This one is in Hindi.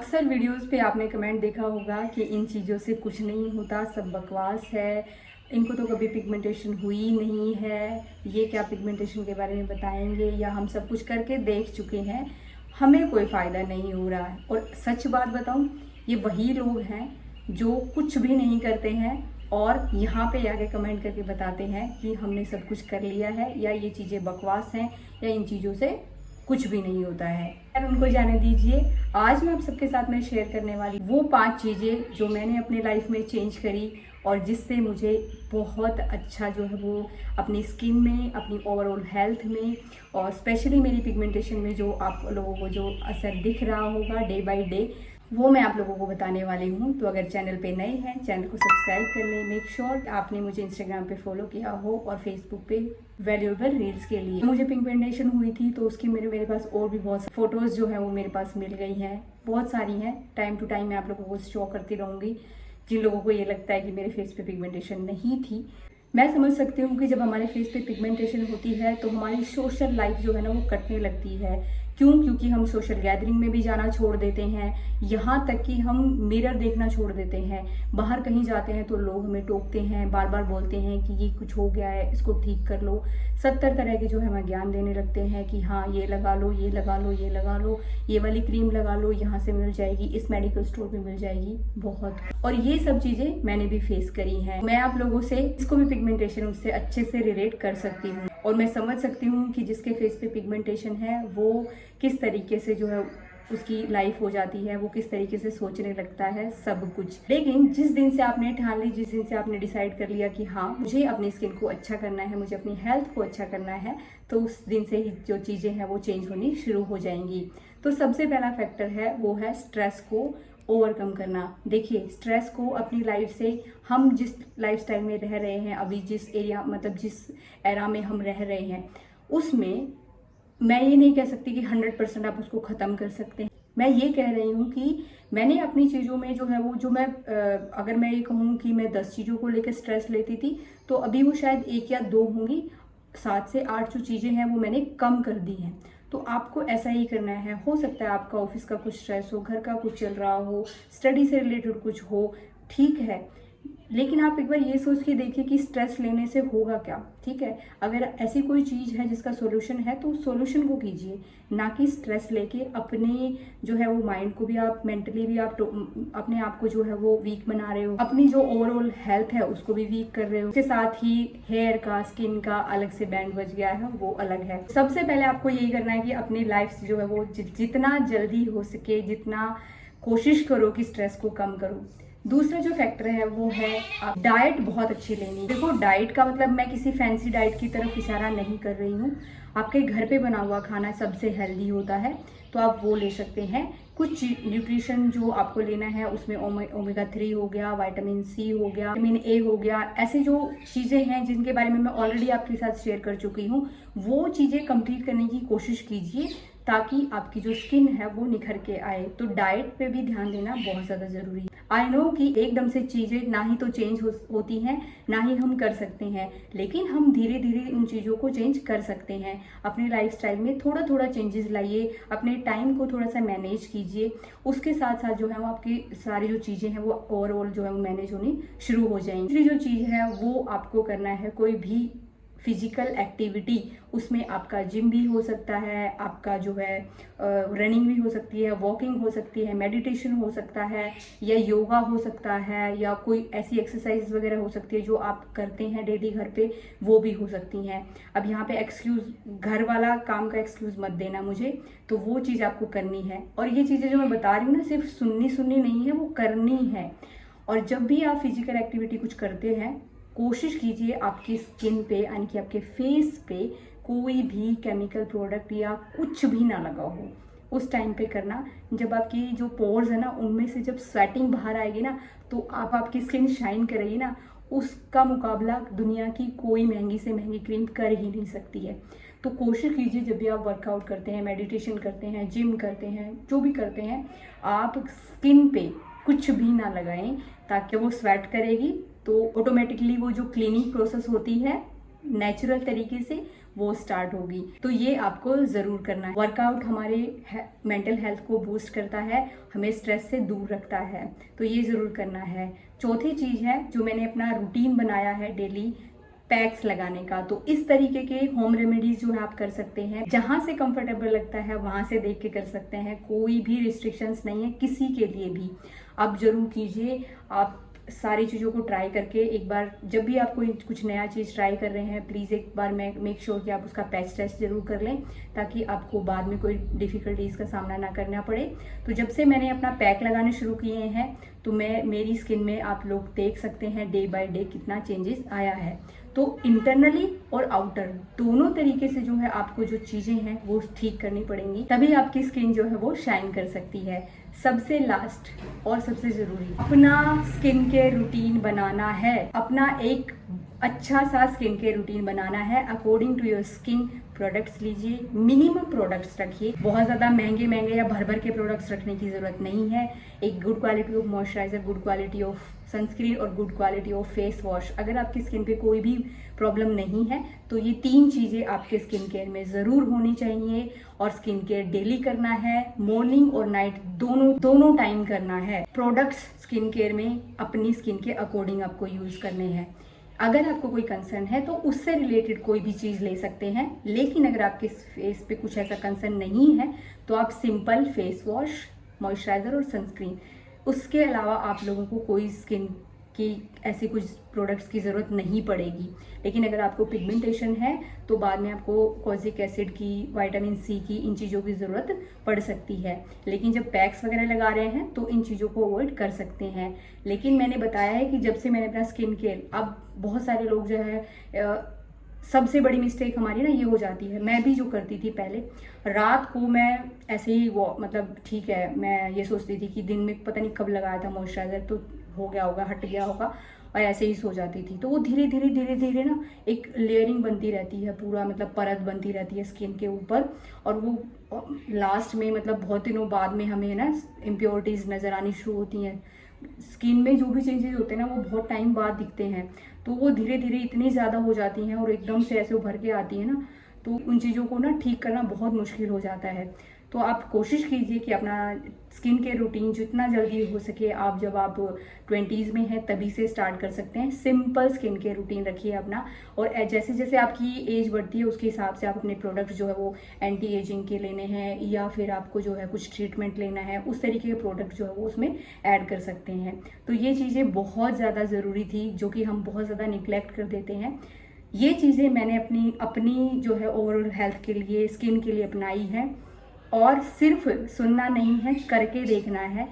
अक्सर वीडियोस पे आपने कमेंट देखा होगा कि इन चीज़ों से कुछ नहीं होता, सब बकवास है, इनको तो कभी पिगमेंटेशन हुई नहीं है, ये क्या पिगमेंटेशन के बारे में बताएंगे, या हम सब कुछ करके देख चुके हैं, हमें कोई फ़ायदा नहीं हो रहा है। और सच बात बताऊं, ये वही लोग हैं जो कुछ भी नहीं करते हैं और यहाँ पे आके कमेंट करके बताते हैं कि हमने सब कुछ कर लिया है, या ये चीज़ें बकवास हैं, या इन चीज़ों से कुछ भी नहीं होता है। यार उनको जाने दीजिए। आज मैं आप सबके साथ में शेयर करने वाली वो 5 चीज़ें जो मैंने अपने लाइफ में चेंज करी और जिससे मुझे बहुत अच्छा जो है वो अपनी स्किन में, अपनी ओवरऑल हेल्थ में और स्पेशली मेरी पिगमेंटेशन में जो आप लोगों को जो असर दिख रहा होगा डे बाय डे, वो मैं आप लोगों को बताने वाली हूँ। तो अगर चैनल पे नए हैं, चैनल को सब्सक्राइब कर लें। मेक श्योर आपने मुझे इंस्टाग्राम पे फॉलो किया हो और फेसबुक पे वैल्यूएबल रील्स के लिए। मुझे पिगमेंटेशन हुई थी तो उसकी मेरे पास और भी बहुत फोटोज़ जो है वो मेरे पास मिल गई हैं, बहुत सारी हैं। टाइम टू टाइम मैं आप लोगों को शो करती रहूँगी। जिन लोगों को ये लगता है कि मेरे फेस पे पिगमेंटेशन नहीं थी, मैं समझ सकती हूँ कि जब हमारे फेस पे पिगमेंटेशन होती है तो हमारी सोशल लाइफ जो है ना वो कटने लगती है। क्यों? क्योंकि हम सोशल गैदरिंग में भी जाना छोड़ देते हैं, यहाँ तक कि हम मिरर देखना छोड़ देते हैं। बाहर कहीं जाते हैं तो लोग हमें टोकते हैं, बार बार बोलते हैं कि ये कुछ हो गया है, इसको ठीक कर लो। 70 तरह के जो है हमें ज्ञान देने लगते हैं कि हाँ ये लगा लो, ये लगा लो, ये लगा लो, ये वाली क्रीम लगा लो, यहाँ से मिल जाएगी, इस मेडिकल स्टोर में मिल जाएगी, बहुत। और ये सब चीज़ें मैंने भी फेस करी हैं। मैं आप लोगों से इसको भी पिगमेंटेशन उससे अच्छे से रिलेट कर सकती हूँ और मैं समझ सकती हूँ कि जिसके फेस पे पिगमेंटेशन है वो किस तरीके से जो है उसकी लाइफ हो जाती है, वो किस तरीके से सोचने लगता है सब कुछ। लेकिन जिस दिन से आपने ठान ली, जिस दिन से आपने डिसाइड कर लिया कि हाँ मुझे अपनी स्किन को अच्छा करना है, मुझे अपनी हेल्थ को अच्छा करना है, तो उस दिन से ही जो चीज़ें हैं वो चेंज होनी शुरू हो जाएंगी। तो सबसे पहला फैक्टर है वो है स्ट्रेस को ओवरकम करना। देखिए, स्ट्रेस को अपनी लाइफ से, हम जिस लाइफस्टाइल में रह रहे हैं अभी, जिस एरिया मतलब जिस एरा में हम रह रहे हैं, उसमें मैं ये नहीं कह सकती कि 100% आप उसको ख़त्म कर सकते हैं। मैं ये कह रही हूँ कि मैंने अपनी चीज़ों में जो है वो जो मैं अगर मैं ये कहूँ कि मैं 10 चीज़ों को लेकर स्ट्रेस लेती थी तो अभी वो शायद 1 या 2 होंगी। 7 से 8 जो चीज़ें हैं वो मैंने कम कर दी हैं। तो आपको ऐसा ही करना है। हो सकता है आपका ऑफिस का कुछ स्ट्रेस हो, घर का कुछ चल रहा हो, स्टडी से रिलेटेड कुछ हो, ठीक है, लेकिन आप एक बार ये सोच के देखिए कि स्ट्रेस लेने से होगा क्या। ठीक है, अगर ऐसी कोई चीज़ है जिसका सॉल्यूशन है तो उस सॉल्यूशन को कीजिए, ना कि स्ट्रेस लेके अपने जो है वो माइंड को भी आप मेंटली भी आप अपने आप को जो है वो वीक बना रहे हो, अपनी जो ओवरऑल हेल्थ है उसको भी वीक कर रहे हो। उसके साथ ही हेयर का, स्किन का अलग से बैंड बज गया है, वो अलग है। सबसे पहले आपको यही करना है कि अपनी लाइफ जो है वो जितना जल्दी हो सके, जितना कोशिश करो कि स्ट्रेस को कम करो। दूसरा जो फैक्टर है वो है आप डाइट बहुत अच्छी लेनी। देखो, डाइट का मतलब मैं किसी फैंसी डाइट की तरफ इशारा नहीं कर रही हूँ। आपके घर पे बना हुआ खाना सबसे हेल्दी होता है, तो आप वो ले सकते हैं। कुछ न्यूट्रिशन जो आपको लेना है उसमें ओमेगा 3 हो गया, विटामिन सी हो गया, विटामिन ए हो गया, ऐसे जो चीज़ें हैं जिनके बारे में मैं ऑलरेडी आपके साथ शेयर कर चुकी हूँ, वो चीज़ें कंप्लीट करने की कोशिश कीजिए ताकि आपकी जो स्किन है वो निखर के आए। तो डाइट पे भी ध्यान देना बहुत ज़्यादा ज़रूरी है। आई नो कि एकदम से चीज़ें ना ही तो चेंज होती हैं, ना ही हम कर सकते हैं, लेकिन हम धीरे धीरे उन चीज़ों को चेंज कर सकते हैं। अपने लाइफस्टाइल में थोड़ा थोड़ा चेंजेस लाइए, अपने टाइम को थोड़ा सा मैनेज कीजिए। उसके साथ साथ जो है वो आपकी सारी जो चीज़ें हैं वो ओवरऑल जो है वो मैनेज होनी शुरू हो जाएंगी। तीसरी जो चीज़ है वो आपको करना है कोई भी फिजिकल एक्टिविटी। उसमें आपका जिम भी हो सकता है, आपका जो है रनिंग भी हो सकती है, वॉकिंग हो सकती है, मेडिटेशन हो सकता है, या योगा हो सकता है, या कोई ऐसी एक्सरसाइज वगैरह हो सकती है जो आप करते हैं डेली घर पे, वो भी हो सकती हैं। अब यहाँ पे एक्सक्यूज़, घर वाला काम का एक्सक्यूज़ मत देना मुझे, तो वो चीज़ आपको करनी है। और ये चीज़ें जो मैं बता रही हूँ ना, सिर्फ सुननी नहीं है, वो करनी है। और जब भी आप फिजिकल एक्टिविटी कुछ करते हैं, कोशिश कीजिए आपकी स्किन पे यानी कि आपके फेस पे कोई भी केमिकल प्रोडक्ट या कुछ भी ना लगा हो। उस टाइम पे करना जब आपकी जो पोर्स है ना उनमें से जब स्वेटिंग बाहर आएगी ना, तो आपकी स्किन शाइन करेगी ना, उसका मुकाबला दुनिया की कोई महंगी से महंगी क्रीम कर ही नहीं सकती है। तो कोशिश कीजिए जब भी आप वर्कआउट करते हैं, मेडिटेशन करते हैं, जिम करते हैं, जो भी करते हैं, आप स्किन पे कुछ भी ना लगाएं, ताकि वो स्वेट करेगी तो ऑटोमेटिकली वो जो क्लीनिंग प्रोसेस होती है नेचुरल तरीके से, वो स्टार्ट होगी। तो ये आपको ज़रूर करना है। वर्कआउट हमारे मेंटल हेल्थ को बूस्ट करता है, हमें स्ट्रेस से दूर रखता है, तो ये ज़रूर करना है। चौथी चीज़ है जो मैंने अपना रूटीन बनाया है डेली पैक्स लगाने का। तो इस तरीके के होम रेमेडीज जो है आप कर सकते हैं, जहां से कंफर्टेबल लगता है वहां से देख के कर सकते हैं। कोई भी रिस्ट्रिक्शंस नहीं है किसी के लिए भी। आप जरूर कीजिए, आप सारी चीज़ों को ट्राई करके एक बार, जब भी आप कोई कुछ नया चीज़ ट्राई कर रहे हैं, प्लीज़ एक बार मेक श्योर कि आप उसका पैच टेस्ट जरूर कर लें, ताकि आपको बाद में कोई डिफ़िकल्टीज़ का सामना ना करना पड़े। तो जब से मैंने अपना पैक लगाने शुरू किए हैं, तो मेरी स्किन में आप लोग देख सकते हैं डे बाय डे कितना चेंजेस आया है। तो इंटरनली और आउटर दोनों तरीके से जो है आपको जो चीज़ें हैं वो ठीक करनी पड़ेंगी, तभी आपकी स्किन जो है वो शाइन कर सकती है। सबसे लास्ट और सबसे ज़रूरी, अपना स्किन केयर रूटीन बनाना है। अपना एक अच्छा सा स्किन केयर रूटीन बनाना है according to your skin. Products लीजिए, मिनिमम प्रोडक्ट्स रखिए, बहुत ज़्यादा महंगे महंगे या भर भर के प्रोडक्ट्स रखने की ज़रूरत नहीं है। एक good quality of moisturiser, good quality of sunscreen और good quality of face wash. अगर आपकी स्किन पे कोई भी प्रॉब्लम नहीं है तो ये 3 चीज़ें आपके स्किन केयर में ज़रूर होनी चाहिए। और स्किन केयर डेली करना है, मॉर्निंग और नाइट दोनों टाइम करना है। प्रोडक्ट्स स्किन केयर में अपनी स्किन के अकॉर्डिंग आपको यूज़ करने हैं। अगर आपको कोई कंसर्न है तो उससे रिलेटेड कोई भी चीज़ ले सकते हैं, लेकिन अगर आपके फेस पे कुछ ऐसा कंसर्न नहीं है तो आप सिंपल फेस वॉश, मॉइस्चराइजर और सनस्क्रीन, उसके अलावा आप लोगों को कोई स्किन की ऐसी कुछ प्रोडक्ट्स की ज़रूरत नहीं पड़ेगी। लेकिन अगर आपको पिगमेंटेशन है तो बाद में आपको कोजिक एसिड की, विटामिन सी की, इन चीज़ों की ज़रूरत पड़ सकती है। लेकिन जब पैक्स वगैरह लगा रहे हैं तो इन चीज़ों को अवॉइड कर सकते हैं। लेकिन मैंने बताया है कि जब से मैंने अपना स्किन केयर, अब बहुत सारे लोग जो है, सबसे बड़ी मिस्टेक हमारी ना ये हो जाती है, मैं भी जो करती थी पहले, रात को मैं ऐसे ही वो मतलब ठीक है, मैं ये सोचती थी कि दिन में पता नहीं कब लगाया था मॉइस्चराइजर तो हो गया होगा, हट गया होगा, और ऐसे ही सो जाती थी। तो वो धीरे धीरे ना एक लेयरिंग बनती रहती है, पूरा मतलब परत बनती रहती है स्किन के ऊपर, और वो लास्ट में मतलब बहुत दिनों बाद में हमें ना इम्प्योरिटीज़ नज़र आनी शुरू होती हैं। स्किन में जो भी चेंजेस होते हैं ना वो बहुत टाइम बाद दिखते हैं, तो वो धीरे धीरे इतनी ज़्यादा हो जाती हैं और एकदम से ऐसे उभर के आती है ना, तो उन चीज़ों को ना ठीक करना बहुत मुश्किल हो जाता है। तो आप कोशिश कीजिए कि अपना स्किन केयर रूटीन जितना जल्दी हो सके, आप जब आप 20s में हैं तभी से स्टार्ट कर सकते हैं। सिंपल स्किन केयर रूटीन रखिए अपना, और जैसे जैसे आपकी एज बढ़ती है उसके हिसाब से आप अपने प्रोडक्ट्स जो है वो एंटी एजिंग के लेने हैं, या फिर आपको जो है कुछ ट्रीटमेंट लेना है, उस तरीके के प्रोडक्ट जो है वो उसमें ऐड कर सकते हैं। तो ये चीज़ें बहुत ज़्यादा ज़रूरी थी जो कि हम बहुत ज़्यादा निगलेक्ट कर देते हैं। ये चीज़ें मैंने अपनी जो है ओवरऑल हेल्थ के लिए, स्किन के लिए अपनाई है, और सिर्फ सुनना नहीं है, करके देखना है।